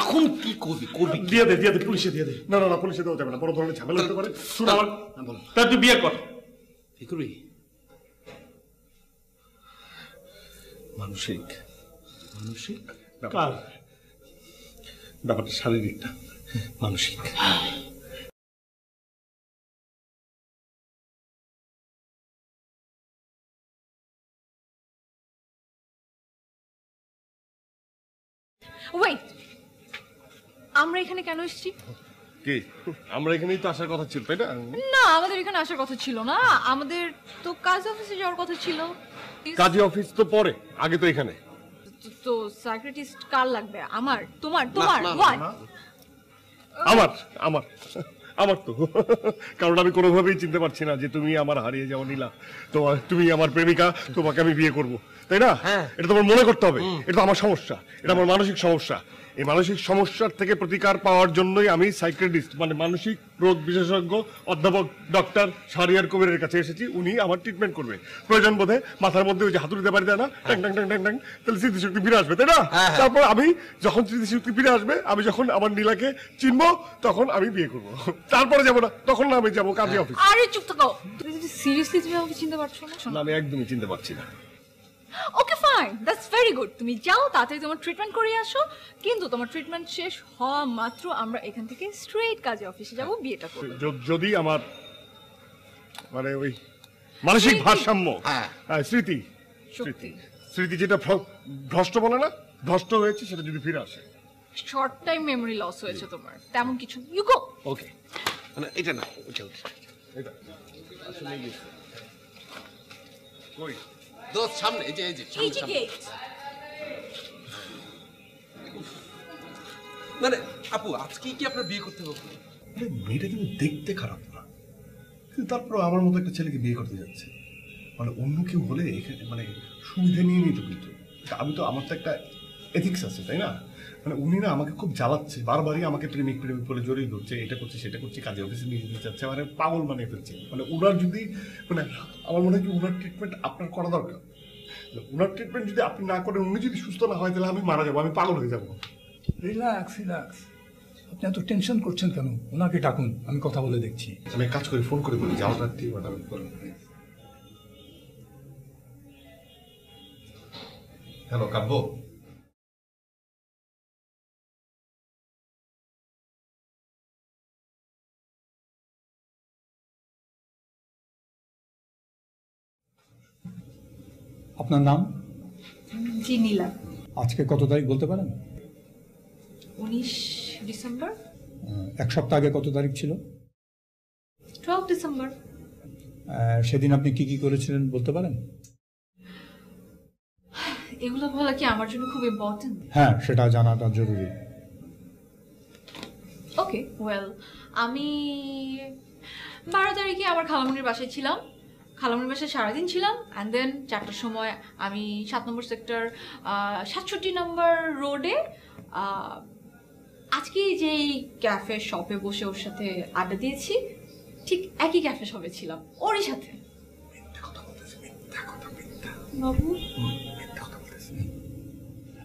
এখন কি করবি? দিয়ে দে পুলিশে দিয়ে দে। না পুলিশে দেওয়া যাবে না, বড় ধরনের ঝামেলা হতে পারে। শুন আমার, তা তুই বিয়ে কর। কি করবি? মানসিক কার? ব্যাপারটা শারীরিক না, মানসিক। ওয়েট, আমরা এখানে কেন এসেছি? কি আমরা এখানেই তো আসার কথা ছিল, তাই না? না, আমাদের এখানে আসার কথা ছিল না। আমাদের তো কাজ অফিসে যাওয়ার কথা ছিল। কাজী অফিস তো পরে, আগে তো এখানে। তো সাইকিয়াট্রিস্ট কার লাগবে? আমার? তোমার? হোয়াট? আমার তো কারণ আমি কোনোভাবেই চিনতে পারছি না যে তুমি আমার হারিয়ে যাওয়া নীলা, তুমি আমার প্রেমিকা, তোমাকে আমি বিয়ে করব, তাই না? এটা তোমার মনে করতে হবে। এটা তো আমার সমস্যা, এটা আমার মানসিক সমস্যা। এই মানসিক সমস্যার থেকে প্রতিকার পাওয়ার জন্যই আমি সাইকিয়াট্রিস্ট মানে মানসিক রোগ বিশেষজ্ঞ অধ্যাপক ডক্টর শাহরিয়ার কবিরের কাছে এসেছি। উনি আমার ট্রিটমেন্ট করবে। প্রয়োজন বোধে মাথার মধ্যে ওই যে হাতুড়িতে বাড়ি দেয় না, ট্যাং ট্যাং ট্যাং ট্যাং ট্যাং, তাহলে স্মৃতিশক্তি ফিরে আসবে, তাই না? তারপর আমি যখন স্মৃতিশক্তি ফিরে আসবে, আমি যখন আমার নীলাকে চিনবো, তখন আমি বিয়ে করবো। তারপরে যাবো না, তখন না আমি যাবো কাজী অফিস। আরে চুপ থাকো। তুমি যদি সিরিয়াসলি তুমি আমাকে চিনতে পারছো না? না, আমি একদমই চিনতে পারছি না। Okay fine, that's very good. তুমি যাও, তাড়াতাড়ি তোমার ট্রিটমেন্ট করিয়ে আসো। কিন্তু তোমার ট্রিটমেন্ট শেষ হওয়া মাত্র আমরা এখান থেকে স্ট্রেট কাজে অফিসে যাব, বিয়েটা করব। যদি আমার মানে ওই মানসিক ভারসাম্য, স্মৃতি যেটা ভ্রষ্ট বলে না, ভ্রষ্ট হয়েছে, সেটা যদি ফিরে আসে। শর্ট টাইম মেমরি লস হয়েছে তোমার, তেমন কিছু। You go. ওকে, মানে এটা না, এটা আসলে কই দোস্ত সামনে, এই যে গেট। মানে আপু, আজকে কি আপনার বিয়ে করতে হবে? মেয়েটা কিন্তু দেখতে খারাপ না, কিন্তু তারপর আমার মতো একটা ছেলেকে বিয়ে করতে যাচ্ছে, মানে অন্য কেউ হলে এখানে মানে সুবিধা নিয়ে নিত, কিন্তু আমার তো একটা এথিক্স আছে, তাই না? মানে উনি না আমাকে খুব জ্বালাচ্ছে, বারবারই আমাকে প্রেমিক বলে জড়িয়ে ধরছে, এটা করছে সেটা করছে, কাজে অফিসে নিয়ে যেতে চাচ্ছে, মানে পাগল বানিয়ে ফেলছে। মানে ওনার যদি মানে আমার মনে হয় কি ওনার ট্রিটমেন্ট আপনার করা দরকার। ওনার ট্রিটমেন্ট যদি আপনি না করেন, উনি যদি সুস্থ না হয়, তাহলে আমি মারা যাবো, আমি পাগল হয়ে যাবো। রিল্যাক্স। আপনি এত টেনশন করছেন কেন? ওনাকে ডাকুন, আমি কথা বলে দেখছি। আমি কাজ করি, ফোন করে বলি যাওয়াটা ঠিক বানাবেন। হ্যালো কাব্য, আপনার নাম? জি, নীলা। আজকে কত তারিখ বলতে পারেন? 19 ডিসেম্বর। এক সপ্তাহ আগে কত তারিখ ছিল? 12 ডিসেম্বর। সেদিন আপনি কি করেছিলেন বলতে পারেন? এগুলো বলা কি আমার জন্য খুব ইম্পর্টেন্ট? হ্যাঁ, সেটা জানাটা জরুরি। ওকে, ওয়েল, আমি 12 তারিখে আমার খালামণির বাসায় ছিলাম। খালামণির বাসায় সারাদিন ছিলাম, অ্যান্ড দেন 4টার সময় আমি 7 নম্বর সেক্টর 67 নম্বর রোডে আজকে যেই ক্যাফে শপে বসে ওর সাথে আড্ডা দিয়েছি, ঠিক একই ক্যাফে শপে ছিলাম ওরই সাথে। বাবু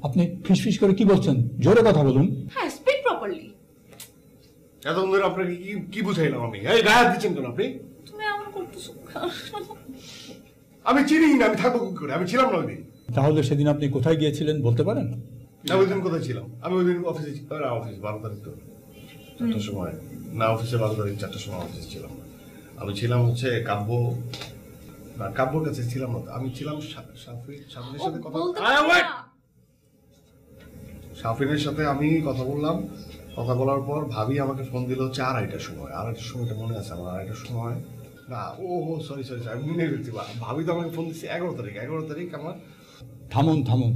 আপনি ফিসফিস করে কি বলছেন? জোরে কথা বলুন। হ্যাঁ, স্পিক প্রপারলি। এতক্ষণ ধরে আপনাকে কি বুঝাইলাম আমি? এই গায়ে হাত দিচ্ছেন কেন আপনি? তুমি এমন করতেছো। আমি চিনি না, আমি থাকবো কি করে? আমি ছিলাম না ওই দিন। তাহলে সেদিন আপনি কোথায় গিয়েছিলেন বলতে পারেন? না, ওই দিন কোথায় ছিলাম? আমি ওই দিন অফিস 12 তারিখ তো 4টার সময় না, অফিসে 12 তারিখ 4টার সময় অফিস ছিলাম। আমি ছিলাম হচ্ছে কাব্যর কাছে ছিলাম না, আমি ছিলাম সাফিনের সাথে কথা সাফিনের সাথে আমি কথা বললাম। কথা বলার পর ভাবি আমাকে ফোন দিল হচ্ছে 2:30টার সময়। 2:30টার সময়টা মনে আছে আমার, 2:30টার সময় না, সরি আমি মনে রেখেছি। ভাবি তো আমাকে ফোন দিচ্ছে 11 তারিখ আমার। থামুন,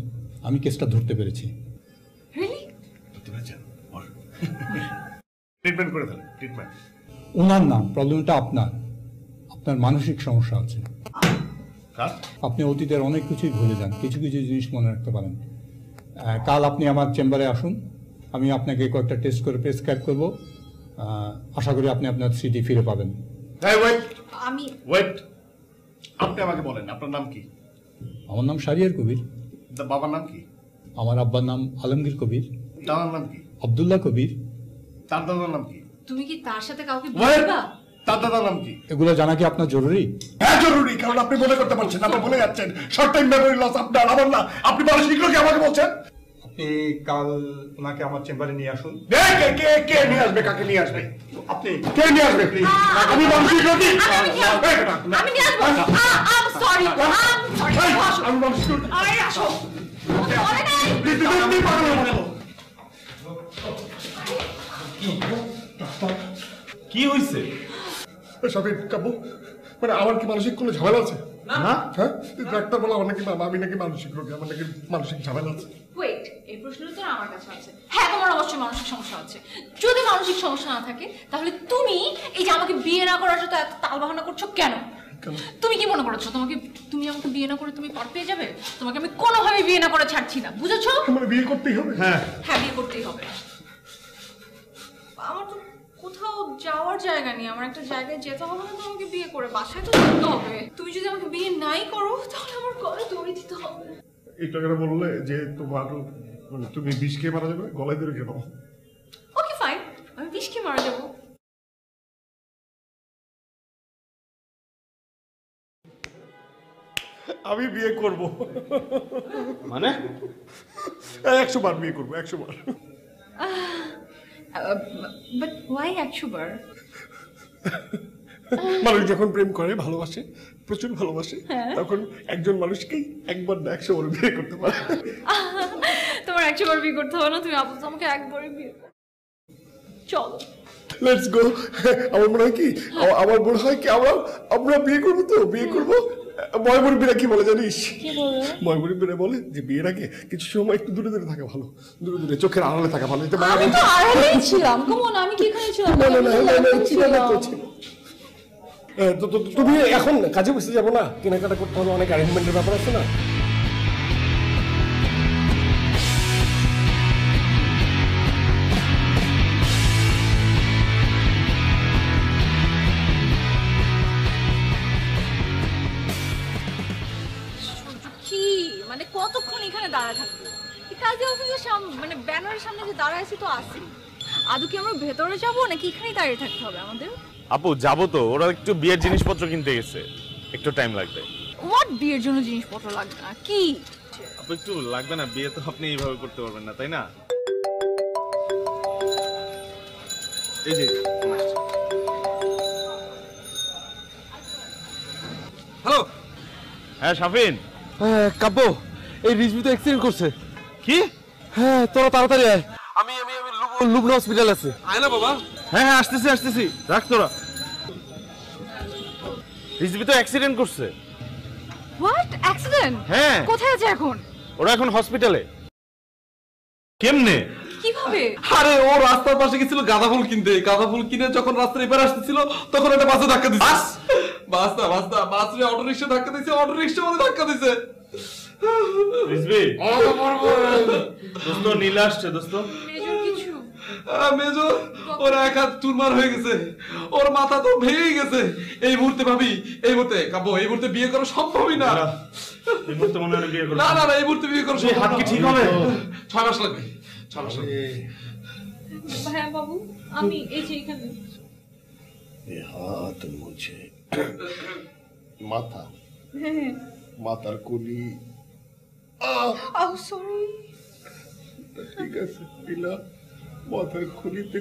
আমি কেসটা ধরতে পেরেছি। ধরতে পেরেছেন? ট্রিটমেন্ট করে দেন, ট্রিটমেন্ট। ওনার না, প্রবলেমটা আপনার মানসিক সমস্যা আছে। আপনি অতীতের অনেক কিছুই ভুলে যান, কিছু জিনিস মনে রাখতে পারেন। কাল আপনি আমার চেম্বারে আসুন, আমি আপনাকে কয়েকটা টেস্ট করে প্রেসক্রাইব করব। আশা করি আপনি আপনার স্মৃতি ফিরে পাবেন। আপনি আমাকে বলেন আপনার নাম কি? আমার নাম শাহরিয়ার কবির। বাবার নাম কি? আমার আব্বার নাম আলমগীর কবির। দাদার নাম কি? আব্দুল্লাহ কবির। তার দাদার নাম কি? তুমি কি তার সাথে কাউকে বলবা? তার দাদার নাম কি? এগুলো জানা কি আপনার জরুরি? হ্যাঁ জরুরি, কারণ আপনি মনে করতে পারছেন, আপনি ভুলে যাচ্ছেন। শর্ট টাইম মেমোরি লস আপনার, আমার না। আপনি মানসিক রোগী আমাকে বলছেন। আপনি কাল ওনাকে আমার চেম্বারে নিয়ে আসুন। কে নিয়ে আসবে? কাকে নিয়ে আসবে? আপনি কে নিয়ে আসবে প্লিজ? আমি মানসিক রোগী। আমি নিয়ে আসবো। I am sorry. আমি মানসিক রোগী। আরে আসো। বলে নাই। প্লিজ তুমি পাগল হয়ে গেল। কি হয়েছে? সবই কাব্য, মানে আমার কি মানসিক কোনো ঝামেলা আছে? না। হ্যাঁ, ডাক্তার বলা আমার নাকি আমি নাকি মানসিক রোগী, আমার নাকি মানসিক ঝামেলা আছে। ওয়েট, এই প্রশ্নের উত্তর আমার কাছে আছে। হ্যাঁ, তোমার অবশ্যই মানসিক সমস্যা আছে। যদি মানসিক সমস্যা না থাকে তাহলে তুমি এই যে আমাকে বিয়ে না করার জন্য এত তালবাহানা করছো কেন? তুমি কি মনে করছো তুমি আমাকে বিয়ে না করে তুমি পার পেয়ে যাবে? তোমাকে আমি কোনোভাবে বিয়ে না করে ছাড়ছি না, বুঝেছো? মানে বিয়ে করতেই হবে? হ্যাঁ, বিয়ে করতেই হবে। আমার তো কোথাও যাওয়ার জায়গা নেই, আমার একটা জায়গায় যেতে হবে না, তোমাকে বিয়ে করে বাসায় তো যেতে হবে। তুমি যদি আমাকে বিয়ে নাই করো তাহলে আমার গলায় দড়ি দিতে হবে। এই টাকাটা বললে যে তোমার মানে তুমি বিষ খেয়ে মারা যাবে, গলায় ধরে কেন? ওকে ফাইন, আমি বিষ খেয়ে মারা যাবো। আমি বিয়ে করব। মানে 100 বার বিয়ে করবো, 100 বার। বাট ওয়াই 100 বার? মানুষ যখন প্রেম করে, ভালোবাসে, প্রচুর ভালোবাসে, তখন একজন মানুষকেই একবার না 100 বার বিয়ে করতে পারে। তোমার 100 বার বিয়ে করতে হবে না, তুমি আপাতত আমাকে একবারই বিয়ে করো। চলো লেটস গো। আমার মনে হয় কি আমরা বিয়ে করবো তো, বিয়ে করবো। ময়মুরব্বীরা কি বলে জানিস? ময়মুরব্বীরা বলে যে বিয়ের আগে কিছু সময় একটু দূরে দূরে থাকা ভালো, দূরে চোখের আড়ালে থাকা ভালো। আমি তো আড়ালেই ছিলাম। কমন, আমি কি এখানে ছিলাম? তুমি এখন কাজে বসে যাবো না? কেনাকাটা করতে হবে, অনেক অ্যারেঞ্জমেন্টের ব্যাপার আছে না? কি মানে কতক্ষণ এখানে দাঁড়ায় থাকবো? কাজে অফিসের সামনে মানে ব্যানারের সামনে যে দাঁড়ায় আছি তো আছি। আদৌ কি আমরা ভেতরে যাবো নাকি এখানেই দাঁড়িয়ে থাকতে হবে আমাদের? আপু যাবো তো, ওরা একটু বিয়ের জিনিসপত্র কিনতে গেছে, একটু টাইম লাগবে। হোয়াট বিয়ের জন্য জিনিসপত্র লাগবে না? কি আপু একটু লাগবে না? বিয়ে তো আপনি এইভাবে করতে পারবেন না, তাই না? এই যে হ্যালো। হ্যাঁ শাফিন। কাব্য, এই রিজভি তো অ্যাক্সিডেন্ট করছে। কি? হ্যাঁ, তোরা তাড়াতাড়ি আয়। আমি লুবনা হসপিটাল আছে। আয় না বাবা। হ্যাঁ আসতেছি। রাখ তোরা। রিজভি তো অ্যাক্সিডেন্ট করছে। What accident? হ্যাঁ। কোথায় আছে এখন? ওরা এখন হসপিটালে। কেমনে? কিভাবে? আরে ও রাস্তার পাশে গেছিল গাঁদা ফুল কিনতে। গাঁদা ফুল কিনে যখন রাস্তার এপারে আসতেছিল তখন একটা বাসে ধাক্কা দিছে। বাস রে অটো রিকশা ধাক্কা দিছে, অটো রিকশা মানে ধাক্কা দিছে। রিজভি দোস্ত নীলা আসছে দোস্ত। মেজর কিছু? মেজো ওর এক হাত চুরমার হয়ে গেছে, ওর মাথা তো ভেঙে গেছে। এই মুহূর্তে ভাবি, এই মুহূর্তে কাব্য, এই মুহূর্তে বিয়ে করা সম্ভবই না। এই মুহূর্তে মনে হয় বিয়ে করব না না না, এই মুহূর্তে বিয়ে করা সম্ভব হাত কি না। ঠিক হবে? 6 মাস লাগবে, 6 মাস লাগবে। ভাইয়া বাবু, আমি এই যে এখানে। এ হাত মুছে মাথা, মাথার কুলি। সরি। ঠিক আছে নীলা, মাথার খুলিতে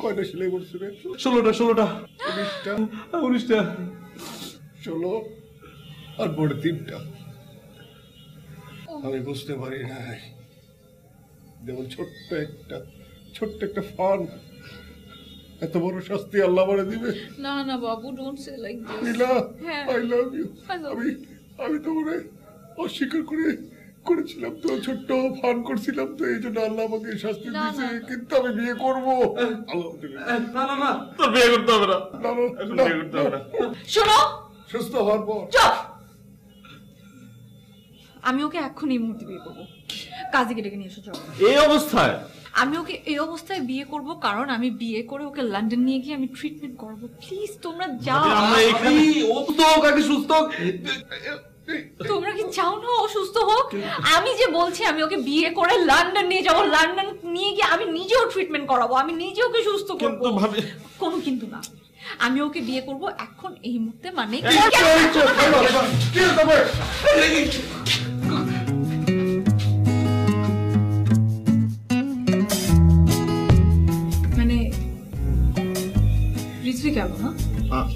কয়টা সেলাই করছে রে? 16টা 19টা 19টা 16 আর বড় 3টা। আমি বুঝতে পারি নাই, যেমন ছোট্ট একটা ফান এত বড় শাস্তি আল্লাহ আমারে দিবে। না না বাবু, don't say like this. Nila, হ্যাঁ। I love you. I love আমি তোমারে অস্বীকার করেছিলাম তো, ছোট্ট ফান করছিলাম তো, এই জন্য আল্লাহ আমাকে এই শাস্তি না, দিয়েছে। না, না। কিন্তু আমি বিয়ে করবো। আলহামদুলিল্লাহ। না না না, তোর বিয়ে করতে হবে না, না, না, এখন না, বিয়ে করতে হবে না। শোনো, সুস্থ হওয়ার পর। চুপ। আমি ওকে এক্ষুনি এই মুহূর্তে বিয়ে করবো। কাজীকে ডেকে নিয়ে এসো, চলো। এই অবস্থায়? আমি ওকে এই অবস্থায় বিয়ে করব, কারণ আমি বিয়ে করে ওকে লন্ডন নিয়ে গিয়ে আমি ট্রিটমেন্ট করব। প্লিজ তোমরা যাও। আমরা এখানে ও তো কাকে সুস্থ। তোমরা কি চাও না ও সুস্থ হোক? আমি যে বলছি, আমি ওকে বিয়ে করে লন্ডন নিয়ে যাব, লন্ডন নিয়ে গিয়ে আমি নিজেও ট্রিটমেন্ট করাবো, আমি নিজে ওকে সুস্থ করব। কিন্তু ভাবি, কোনো কিন্তু না, আমি ওকে বিয়ে করব এখন এই মুহূর্তে। মানে মানে রিজভি কেমন? হ্যাঁ,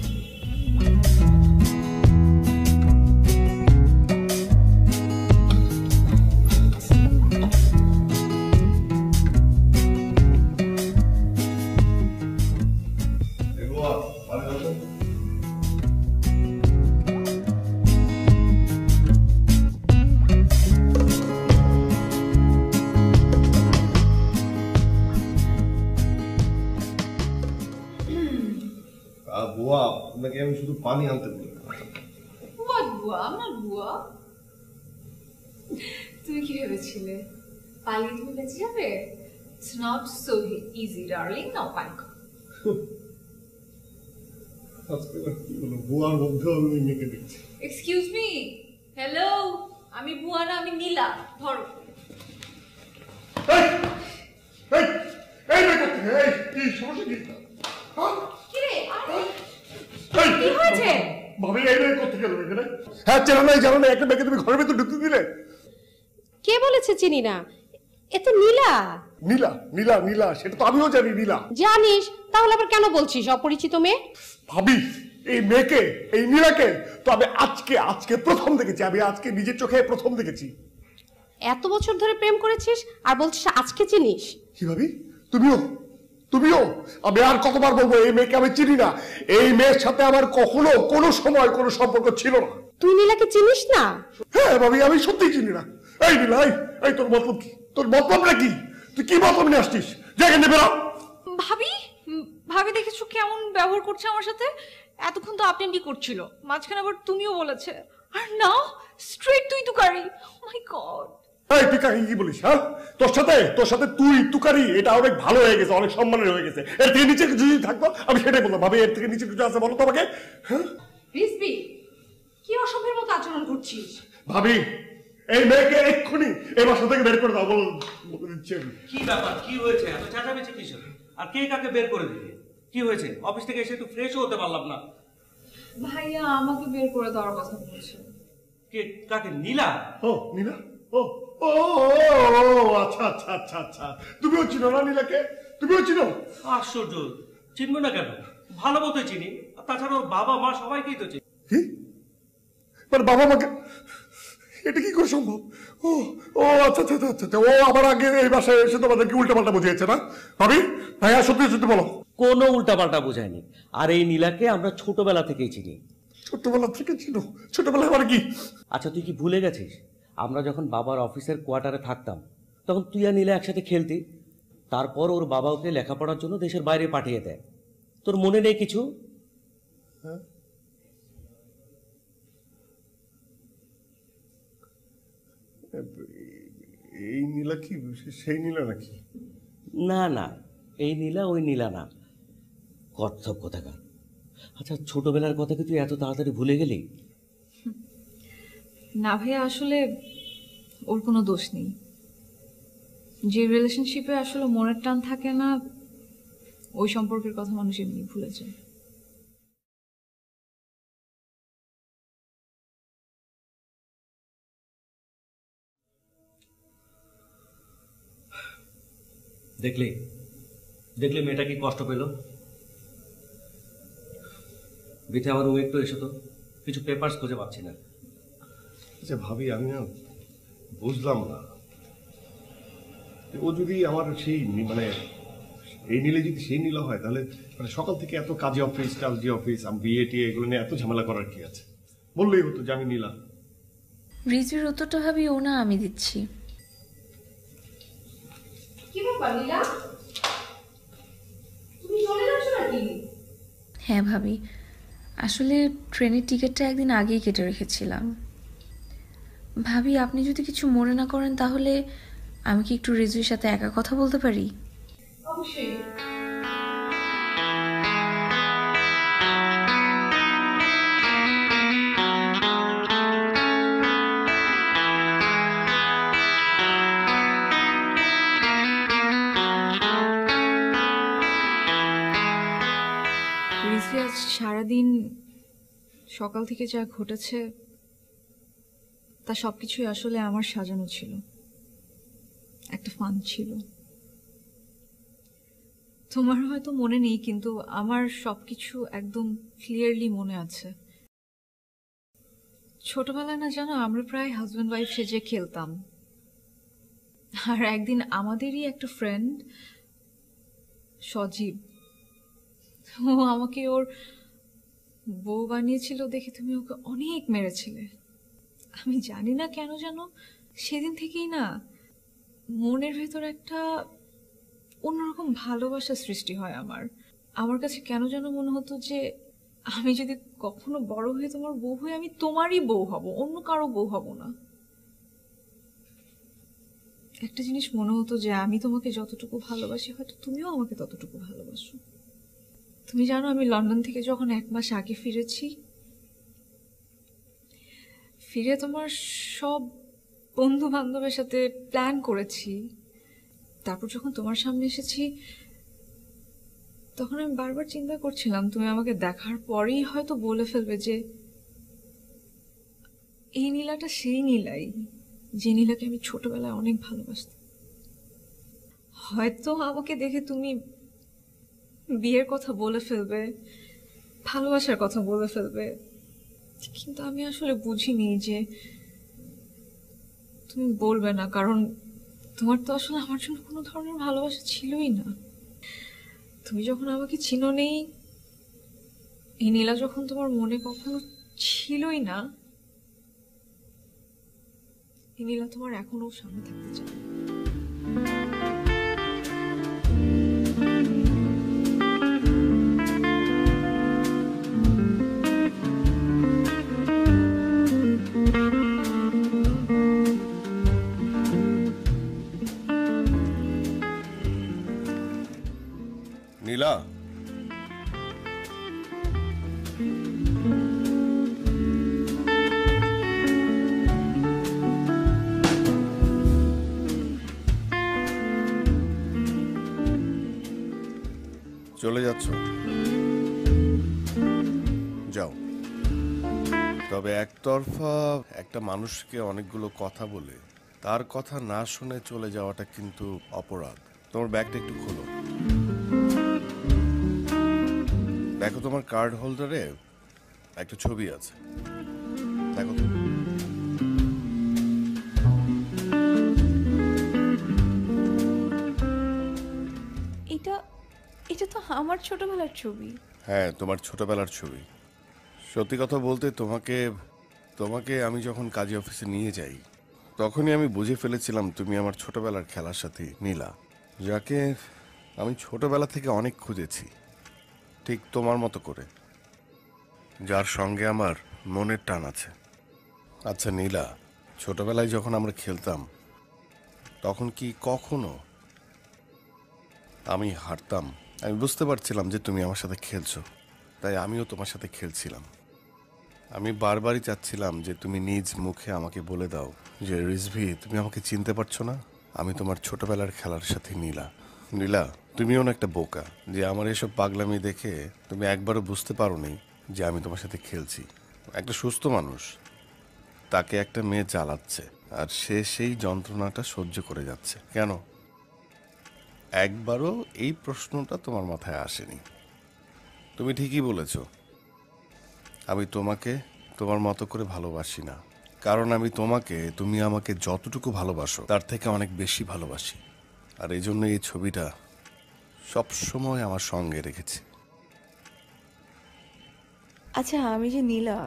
বুয়া, আপনাকে আমি শুধু পানি আনতে বলি। What বুয়া? আমার বুয়া? তুমি কি ভেবেছিলে পালিয়ে তুমি বেঁচে যাবে? It's not so easy, darling. No, panic. আজকে কি হলো, বুয়ার মধ্যে আমি মেয়েকে দেখছি। Excuse me. Hello. আমি বুয়া না, আমি নীলা। ধরো। কি সমস্যা কি? কি রে? আরে কি হয়েছে? ভাবি, এই মেয়ে কোথা গেল এখানে? হ্যাঁ, জানো না একটা মেয়েকে তুমি ঘরের ভেতর ঢুকতে দিলে? কে বলেছে চিনি না? এ তো নীলা। নীলা, নীলা, নীলা, সেটা তো আমিও জানি নীলা। জানিস? তাহলে আবার কেন বলছিস অপরিচিত মেয়ে? ভাবি, এই মেয়েকে, এই নীলাকে তো আমি আজকে প্রথম দেখেছি। আমি আজকে নিজের চোখে প্রথম দেখেছি। এত বছর ধরে প্রেম করেছিস আর বলছিস আজকে চিনিস? কি ভাবি, তুমিও? আমি আর কতবার বলবো, এই মেয়েকে আমি চিনি না। এই মেয়ের সাথে আমার কখনো কোনো সময় কোনো সম্পর্ক ছিল না। তুই নীলাকে চিনিস না? হ্যাঁ ভাবি, আমি সত্যি চিনি না। এই নীলা, এই তোর মতলব কি? তোর মতলবটা কি? তুই কি মতলব নিয়ে আসছিস? জায়গা নেবে না। ভাবি দেখেছো কেমন ব্যবহার করছে আমার সাথে? এতক্ষণ তো আপনি কি করছিল, মাঝখানে আবার তুমিও বলেছে, আর নাও স্ট্রেট তুই তুকারি। মাই গড। এই তুই কাকে কি বলিস? হ্যাঁ, তোর সাথে তুই তুকারি, এটা অনেক ভালো হয়ে গেছে, অনেক সম্মানের হয়ে গেছে। এর থেকে নিচে কিছু যদি থাকতো আমি সেটাই বলতাম। ভাবি, এর থেকে নিচে কিছু আছে বলো তো আমাকে। হ্যাঁ রিজভি, কি অসভ্যের মতো আচরণ করছিস? ভাবি, এই মেয়েকে এক্ষুনি এই বাসা থেকে বের করে দাও, বলে দিচ্ছি আমি। কি ব্যাপার, কি হয়েছে? এত চেঁচামেচি কিসের? আর কে কাকে বের করে দিবে? কি হয়েছে? অফিস থেকে এসে একটু ফ্রেশও হতে পারলাম না। ভাইয়া আমাকে বের করে দেওয়ার কথা বলছে। কে? কাকে? নীলা? ও নীলা, ও ও আচ্ছা আচ্ছা আচ্ছা আচ্ছা, তুমিও চিনো না নীলাকে? তুমিও চিনো? আশ্চর্য, চিনবো না কেন? ভালো মতোই চিনি। আর তাছাড়া ওর বাবা মা সবাইকেই তো চিনি। কি মানে বাবা মাকে? এটা কি করে সম্ভব? ও ও আচ্ছা আচ্ছা আচ্ছা আচ্ছা, ও আমার আগে এই বাসায় এসে তোমাদেরকে উল্টাপাল্টা বুঝিয়েছে না? ভাবি, ভাইয়া সত্যি সত্যি বলো। কোনো উল্টাপাল্টা বোঝায়নি। আর এই নীলাকে আমরা ছোটবেলা থেকেই চিনি। ছোটবেলা থেকে চিনো? ছোটবেলায় মানে কি? আচ্ছা, তুই কি ভুলে গেছিস আমরা যখন বাবার অফিসের কোয়ার্টারে থাকতাম তখন তুই আর নীলা একসাথে খেলতি? তারপর ওর বাবা ওকে লেখাপড়ার জন্য দেশের বাইরে পাঠিয়ে দেয়। তোর মনে নেই কিছু? হ্যাঁ, এই নীলা কি সেই নীলা নাকি? না না, এই নীলা ওই নীলা না, কর্তব্য কোথাকার। আচ্ছা, ছোটবেলার কথা কি তুই এত তাড়াতাড়ি ভুলে গেলি? না ভাইয়া, আসলে ওর কোনো দোষ নেই। যে রিলেশনশিপে আসলে মনের টান থাকে না, ওই সম্পর্কের কথা মানুষ এমনি ভুলে যায়। দেখলি দেখলি মেয়েটা কি কষ্ট পেল। বিথে আমার রুমে একটু এসো তো, কিছু পেপারস খুঁজে পাচ্ছি না। আচ্ছা ভাবি, আমি না বুঝলাম না, ও যদি আমার সেই মানে এই নীলে যদি সেই নীলা হয়, তাহলে মানে সকাল থেকে এত কাজে অফিস টালজি অফিস, আমি বিয়ে টিয়ে এগুলো নিয়ে এত ঝামেলা করার কি আছে? বললেই হতো যে আমি নীলা। রিজুর উত্তরটা ভাবি ও না আমি দিচ্ছি। কি ব্যাপার নীলা, তুমি চলে যাচ্ছ নাকি? হ্যাঁ ভাবি, আসলে ট্রেনের টিকিটটা একদিন আগেই কেটে রেখেছিলাম। ভাবি, আপনি যদি কিছু মনে না করেন তাহলে আমি কি একটু রিজুর সাথে একা কথা বলতে পারি? অবশ্যই। রিজভি, আজ সারাদিন সকাল থেকে যা ঘটেছে তা সবকিছুই আসলে আমার সাজানো ছিল, একটা ফান ছিল। তোমার হয়তো মনে নেই, কিন্তু আমার সবকিছু একদম ক্লিয়ারলি মনে আছে। ছোটবেলায় না জানো, আমরা প্রায় হাজব্যান্ড ওয়াইফ সেজে খেলতাম। আর একদিন আমাদেরই একটা ফ্রেন্ড সজীব, ও আমাকে ওর বউ বানিয়েছিল দেখে তুমি ওকে অনেক মেরেছিলে। আমি জানি না কেন যেন সেদিন থেকেই না মনের ভেতর একটা অন্যরকম ভালোবাসা সৃষ্টি হয় আমার কাছে কেন যেন মনে হতো যে আমি যদি কখনো বড় হয়ে তোমার বউ হই, আমি তোমারই বউ হব, অন্য কারো বউ হব না। একটা জিনিস মনে হতো যে আমি তোমাকে যতটুকু ভালোবাসি, হয়তো তুমিও আমাকে ততটুকু ভালোবাসো। তুমি জানো, আমি লন্ডন থেকে যখন 1 মাস আগে ফিরেছি, ফিরে তোমার সব বন্ধু বান্ধবের সাথে প্ল্যান করেছি, তারপর যখন তোমার সামনে এসেছি তখন আমি বারবার চিন্তা করছিলাম তুমি আমাকে দেখার পরেই হয়তো বলে ফেলবে যে এই নীলাটা সেই নীলাই, যে নীলাকে আমি ছোটবেলায় অনেক ভালোবাসতাম। হয়তো আমাকে দেখে তুমি বিয়ের কথা বলে ফেলবে, ভালোবাসার কথা বলে ফেলবে, কিন্তু আমি আসলে বুঝিনি যে তুমি বলবে না, কারণ তোমার তো আসলে আমার জন্য কোনো ধরনের ভালোবাসা ছিলই না। তুমি যখন আমাকে চিনো নেই, এই নীলা যখন তোমার মনে কখনো ছিলই না, এই নীলা তোমার এখনো সামনে থাকতে চায়। নীলা, চলে যাচ্ছ? যাও, তবে একতরফা একটা মানুষকে অনেকগুলো কথা বলে তার কথা না শুনে চলে যাওয়াটা কিন্তু অপরাধ। তোমার ব্যাগটা একটু খোলো, দেখো তোমার কার্ড হোল্ডারে একটা ছবি আছে, দেখো তো। এটা তো আমার ছোটবেলার ছবি। হ্যাঁ, তোমার ছোটবেলার ছবি। সত্যি কথা বলতে তোমাকে আমি যখন কাজী অফিসে নিয়ে যাই তখনই আমি বুঝে ফেলেছিলাম তুমি আমার ছোটবেলার খেলার সাথী নীলা, যাকে আমি ছোটবেলা থেকে অনেক খুঁজেছি, ঠিক তোমার মতো করে, যার সঙ্গে আমার মনের টান আছে। আচ্ছা নীলা, ছোটবেলায় যখন আমরা খেলতাম তখন কি কখনো আমি হারতাম, আমি বুঝতে পারছিলাম যে তুমি আমার সাথে খেলছো, তাই আমিও তোমার সাথে খেলছিলাম। আমি বারবারই চাচ্ছিলাম যে তুমি নিজ মুখে আমাকে বলে দাও যে রিজভি, তুমি আমাকে চিনতে পারছো না, আমি তোমার ছোটবেলার খেলার সাথে নীলা। নীলা, তুমিও না একটা বোকা যে আমার এসব পাগলামি দেখে তুমি একবারও বুঝতে পারোনি যে আমি তোমার সাথে খেলছি। একটা সুস্থ মানুষ, তাকে একটা মেয়ে জ্বালাচ্ছে আর সে সেই যন্ত্রণাটা সহ্য করে যাচ্ছে। কেন একবারও এই প্রশ্নটা তোমার মাথায় আসেনি? তুমি ঠিকই বলেছ, আমি তোমাকে তোমার মতো করে ভালোবাসি না, কারণ আমি তোমাকে তুমি আমাকে যতটুকু ভালোবাসো তার থেকে অনেক বেশি ভালোবাসি। আর এই জন্য এই ছবিটা সবসময় আমার সঙ্গে রেখেছি। আচ্ছা, আমি যে নীলা,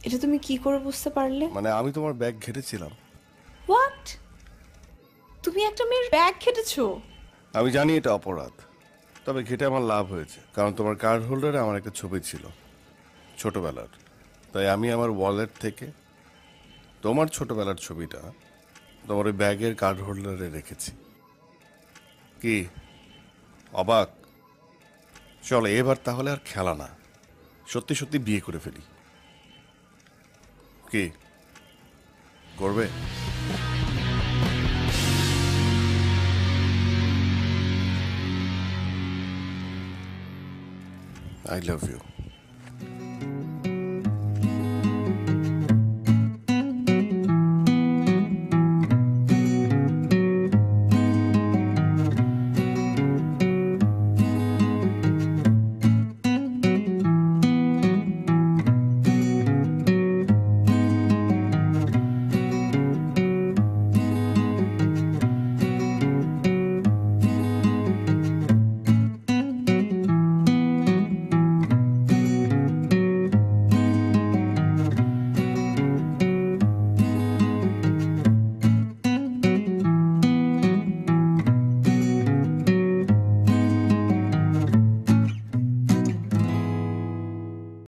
এটা তুমি কি করে বুঝতে পারলে? মানে আমি তোমার ব্যাগ ঘেটেছিলাম। হোয়াট? তুমি একটা মেয়ের ব্যাগ ঘেটেছো? আমি জানি এটা অপরাধ, তবে ঘেটে আমার লাভ হয়েছে, কারণ তোমার কার্ড হোল্ডারে আমার একটা ছবি ছিল ছোটবেলার, তাই আমি আমার ওয়ালেট থেকে তোমার ছোটবেলার ছবিটা তোমার ওই ব্যাগের কার্ড হোল্ডারে রেখেছি। কি অবাক? চলো এবার তাহলে আর খেলা না, সত্যি সত্যি বিয়ে করে ফেলি। কি করবে? I love you.